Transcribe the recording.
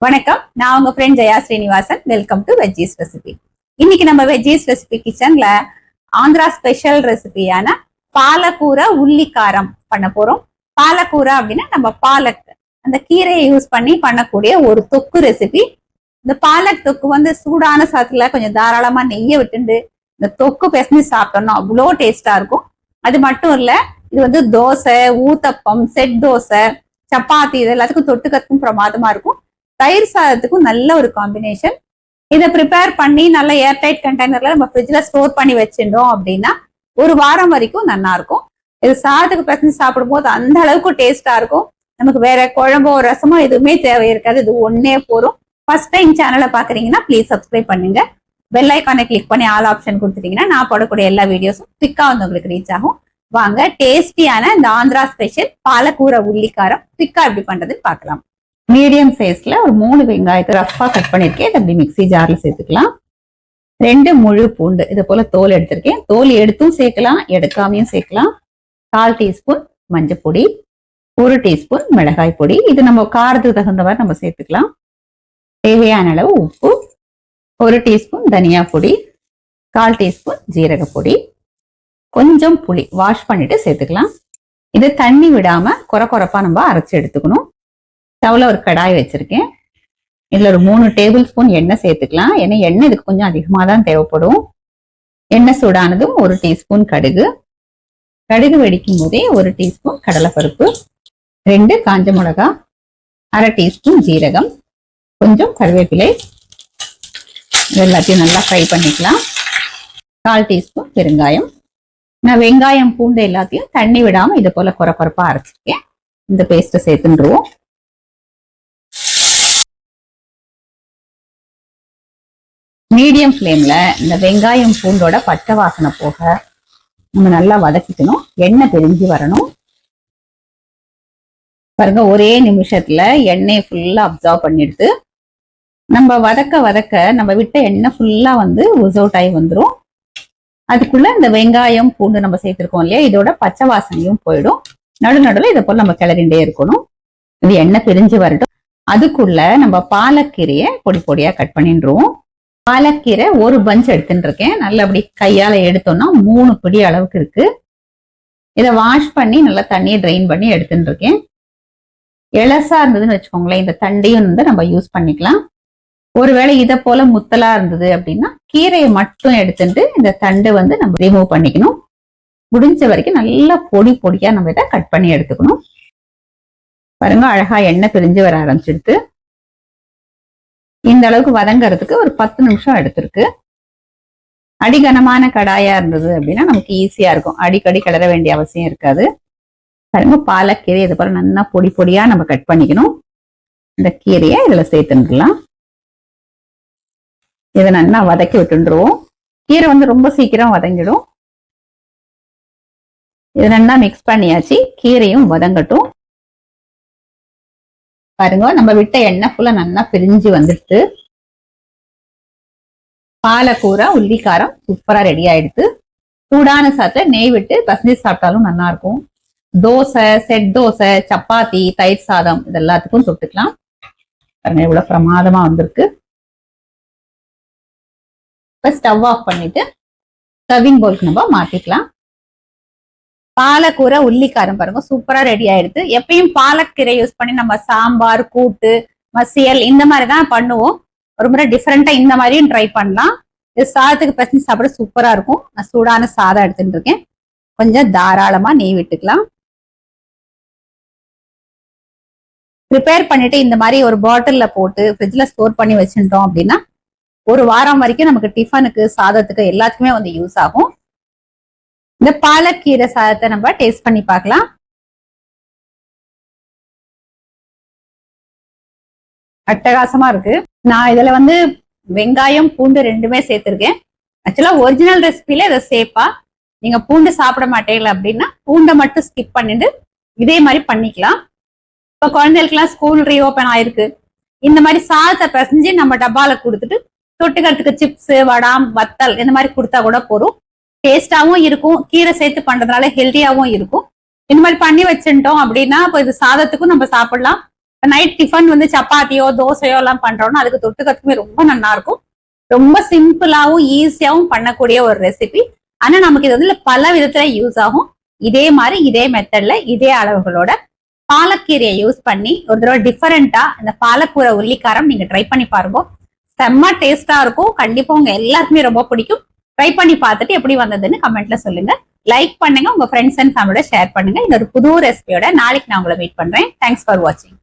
வணக்கம், நான் உங்க friend Jaya Srinivasan. Welcome to veggies recipe. இன்னைக்கு நம்ம வெஜ்ஜீஸ் ரெசிபி கிச்சன்ல ஆந்திரா ஸ்பெஷல் ரெசிபியான பாலக்கூரை உள்ளிக்காரம் பண்ண போறோம். பாலக்கூரை அப்படின்னா நம்ம பாலக் அந்த கீரையை யூஸ் பண்ணி பண்ணக்கூடிய ஒரு தொக்கு ரெசிபி. இந்த பாலக் தொக்கு வந்து சூடான சாத்துல கொஞ்சம் தாராளமா நெய்யை விட்டுண்டு இந்த தொக்கு பிசைஞ்சு சாப்பிட்டோம்னா அவ்வளோ டேஸ்டா இருக்கும். அது மட்டும் இல்ல, இது வந்து தோசை, ஊத்தப்பம், செட் தோசை, சப்பாத்தி இது எல்லாத்துக்கும் தொட்டுக்கிறதுக்கும் பிரமாதமா இருக்கும். தயிர் சாதத்துக்கும் நல்ல ஒரு காம்பினேஷன். இதை ப்ரிப்பேர் பண்ணி நல்ல ஏர்டைட் கண்டெய்னர்ல நம்ம ஃப்ரிட்ஜ்ல ஸ்டோர் பண்ணி வச்சிருந்தோம் அப்படின்னா ஒரு வாரம் வரைக்கும் நல்லா இருக்கும். இது சாதத்துக்கு பிசைஞ்சு சாப்பிடும்போது அந்த அளவுக்கு டேஸ்டா இருக்கும். நமக்கு வேற குழம்போ ரசமோ எதுவுமே தேவை இருக்காது. இது ஒன்னே போதும். ஃபர்ஸ்ட் டைம் சேனலை பாக்குறீங்கன்னா ப்ளீஸ் சப்ஸ்கிரைப் பண்ணுங்க. பெல் ஐக்கானை கிளிக் பண்ணி ஆல் ஆப்ஷன் கொடுத்துட்டீங்கன்னா நான் போடக்கூடிய எல்லா வீடியோஸும் குவிக்கா வந்து உங்களுக்கு ரீச் ஆகும். வாங்க டேஸ்டியான இந்த ஆந்திரா ஸ்பெஷல் பாலக்கூரை உள்ளிக்காரம் குவிக்கா எப்படி பண்றதுன்னு பார்க்கலாம். மீடியம் சைஸ்ல ஒரு 3 வெங்காயத்தை ரஃபா கட் பண்ணிருக்கேன். இதை அப்படி மிக்ஸி ஜார்ல சேர்த்துக்கலாம். 2 முழு பூண்டு இது போல தோல் எடுத்திருக்கேன். தோல் எடுத்தும் சேர்க்கலாம், எடுக்காமையும் சேர்க்கலாம். 1/4 டீஸ்பூன் மஞ்சள் பொடி, 1 டீஸ்பூன் மிளகாய் பொடி. இது நம்ம காரத்துக்கு தகுந்தவாறு நம்ம சேர்த்துக்கலாம். தேவையான அளவு உப்பு, 1 டீஸ்பூன் தனியா பொடி, 1/4 டீஸ்பூன் ஜீரக பொடி, கொஞ்சம் புளி வாஷ் பண்ணிட்டு சேர்த்துக்கலாம். இது தண்ணி விடாம கொரப்பா நம்ம அரைச்சு எடுத்துக்கணும். ஸ்டவ்ல ஒரு கடாய் வச்சிருக்கேன். இதுல ஒரு 3 டேபிள் ஸ்பூன் எண்ணெய் சேர்த்துக்கலாம். ஏன்னா எண்ணெய் இதுக்கு கொஞ்சம் அதிகமாக தான் தேவைப்படும். எண்ணெய் சூடானதும் 1 டீஸ்பூன் கடுகு, கடுகு வெடிக்கும் போதே 1 டீஸ்பூன் கடலைப்பருப்பு, 2 காஞ்ச மிளகா, 1/2 டீஸ்பூன் ஜீரகம், கொஞ்சம் கருவேப்பிலை, எல்லாத்தையும் நல்லா ஃப்ரை பண்ணிக்கலாம். 1/4 டீஸ்பூன் பெருங்காயம். நான் வெங்காயம் பூண்டு எல்லாத்தையும் தண்ணி விடாம இது போல கொரப்பா அரைச்சிருக்கேன். இந்த பேஸ்ட்டை சேர்த்துருவோம். மீடியம் ஃப்ளேம்ல இந்த வெங்காயம் பூண்டோட பச்சை வாசனை போக நம்ம நல்லா வதக்கிக்கணும். எண்ணெய் பிரிஞ்சு வரணும். பாருங்க, ஒரே நிமிஷத்துல எண்ணெய் ஃபுல்லா அப்சர்வ் பண்ணிடுது. நம்ம வதக்க நம்ம விட்ட எண்ணெய் ஃபுல்லா வந்து உஸ் அவுட் ஆகி வந்துடும். அதுக்குள்ள இந்த வெங்காயம் பூண்டு நம்ம சேர்த்திருக்கோம் இல்லையா, இதோட பச்சை வாசனையும் போயிடும். நடுநடுவில் இதை போல நம்ம கிளறிண்டே இருக்கணும். இது எண்ணெய் பிரிஞ்சு வரட்டும். அதுக்குள்ள நம்ம பாலக்கீரையை பொடி பொடியா கட் பண்ணிடுவோம். பாலக்கீரை ஒரு பஞ்ச் எடுத்துட்டு இருக்கேன். நல்லா அப்படி கையால எடுத்தோம்னா 3 பிடி அளவுக்கு இருக்கு. இதை வாஷ் பண்ணி நல்லா தண்ணியை ட்ரெயின் பண்ணி எடுத்துட்டு இருக்கேன். எலசா இருந்ததுன்னு வச்சுக்கோங்களேன், இந்த தண்டையும் வந்து நம்ம யூஸ் பண்ணிக்கலாம். ஒருவேளை இதை போல முத்தலா இருந்தது அப்படின்னா கீரையை மட்டும் எடுத்துட்டு இந்த தண்டு வந்து நம்ம ரிமூவ் பண்ணிக்கணும். முடிஞ்ச வரைக்கும் நல்லா பொடி பொடியா நம்ம இதை கட் பண்ணி எடுத்துக்கணும். பாருங்க, அழகா எண்ணெய் பிரிஞ்சு வர ஆரம்பிச்சிடுது. இந்த அளவுக்கு வதங்கறதுக்கு ஒரு 10 நிமிஷம் எடுத்திருக்கு. அடிகனமான கடாயா இருந்தது அப்படின்னா நமக்கு ஈஸியா இருக்கும். அடிக்கடி கிளற வேண்டிய அவசியம் இருக்காது. பாருங்க, பாலக்கீரை இது போல நல்லா பொடி பொடியா நம்ம கட் பண்ணிக்கணும். இந்த கீரையை இதுல சேர்த்துக்கலாம். இதை நல்லா வதக்கி விட்டுருவோம். கீரை வந்து ரொம்ப சீக்கிரம் வதங்கிடும். இதை நல்லா மிக்ஸ் பண்ணியாச்சு. கீரையும் வதங்கட்டும். பாருங்க, நம்ம விட்ட எண்ணெய் ஃபுல்லா நல்லா பிரிஞ்சு வந்துடுது. பாலக்கூரை உள்ளிக்காரம் சூப்பரா ரெடி ஆயிடுது. சூடான சாத்துல நெய் விட்டு பசஞ்சு சாப்பிட்டாலும் நல்லா இருக்கும். தோசை, செட் தோசை, சப்பாத்தி, தயிர் சாதம் இது எல்லாத்துக்கும் தொட்டுக்கலாம். பாருங்க, இவ்வளவு பிரமாதமா வந்திருக்கு. இப்ப ஸ்டவ் ஆஃப் பண்ணிட்டு சர்விங் பவுலுக்கு நம்ம மாத்திக்கலாம். பாலக்கூரை உள்ளிக்காரம் பாருங்க சூப்பரா ரெடி ஆயிடுது. எப்பயும் பாலக்கீரை யூஸ் பண்ணி நம்ம சாம்பார், கூட்டு, மசியல் இந்த மாதிரிதான் பண்ணுவோம். ஒரு முறை டிஃப்ரெண்டா இந்த மாதிரியும் ட்ரை பண்ணலாம். இது சாதத்துக்கு பசங்க சாப்பிட சூப்பரா இருக்கும். நான் சூடான சாதம் எடுத்துட்டு இருக்கேன். கொஞ்சம் தாராளமா நெய் விட்டுக்கலாம். ப்ரிப்பேர் பண்ணிட்டு இந்த மாதிரி ஒரு பாட்டில்ல போட்டு ஃப்ரிட்ஜ்ல ஸ்டோர் பண்ணி வச்சுட்டோம் அப்படின்னா ஒரு வாரம் வரைக்கும் நமக்கு டிஃபனுக்கு, சாதத்துக்கு எல்லாத்துக்குமே வந்து யூஸ் ஆகும். இந்த பாலக்கீரை சாதத்தை நம்ம டேஸ்ட் பண்ணி பார்க்கலாம். அட்டகாசமா இருக்கு. நான் இதுல வந்து வெங்காயம் பூண்டு 2மே சேர்த்திருக்கேன். ஆக்சுவலா ஒரிஜினல் ரெசிபில இதை சேப்பா. நீங்க பூண்டு சாப்பிட மாட்டீங்களா அப்படின்னா பூண்டை மட்டும் ஸ்கிப் பண்ணிட்டு இதே மாதிரி பண்ணிக்கலாம். இப்ப குழந்தைகளுக்குலாம் ஸ்கூல் ரீஓபன் ஆயிருக்கு. இந்த மாதிரி சாதத்தை பிசைஞ்சு நம்ம டப்பால கொடுத்துட்டு தொட்டுக்கிறதுக்கு சிப்ஸ், வடாம், வத்தல் இந்த மாதிரி கொடுத்தா கூட போதும். டேஸ்டாவும் இருக்கும். கீரை சேர்த்து பண்றதுனால ஹெல்த்தியாவும் இருக்கும். இந்த மாதிரி பண்ணி வச்சுட்டோம் அப்படின்னா இப்போ இது சாதத்துக்கும் நம்ம சாப்பிடலாம், நைட் டிஃபன் வந்து சப்பாத்தியோ தோசையோ எல்லாம் பண்றோம்னா அதுக்கு தொட்டுக்கிறதுக்குமே ரொம்ப நல்லா இருக்கும். ரொம்ப சிம்பிளாவும் ஈஸியாவும் பண்ணக்கூடிய ஒரு ரெசிபி. ஆனா நமக்கு இது வந்து பல விதத்துல யூஸ் ஆகும். இதே மாதிரி இதே மெத்தட்ல இதே அளவுகளோட பாலக்கீரையை யூஸ் பண்ணி ஒரு தடவை டிஃபரெண்டா இந்த பாலக்கூரை உள்ளிக்காரம் நீங்க ட்ரை பண்ணி பாருங்க. செம்ம டேஸ்டா இருக்கும். கண்டிப்பா உங்க எல்லாருக்குமே ரொம்ப பிடிக்கும். ட்ரை பண்ணி பார்த்துட்டு எப்படி வந்ததுன்னு கமெண்ட்ல சொல்லுங்க. லைக் பண்ணுங்க, உங்க ஃப்ரெண்ட்ஸ் அண்ட் ஃபேமிலியோட ஷேர் பண்ணுங்க. இன்னொரு புது ரெசிபியோட நாளைக்கு நான் உங்களை மீட் பண்றேன். தேங்க்ஸ் ஃபார் வாட்சிங்.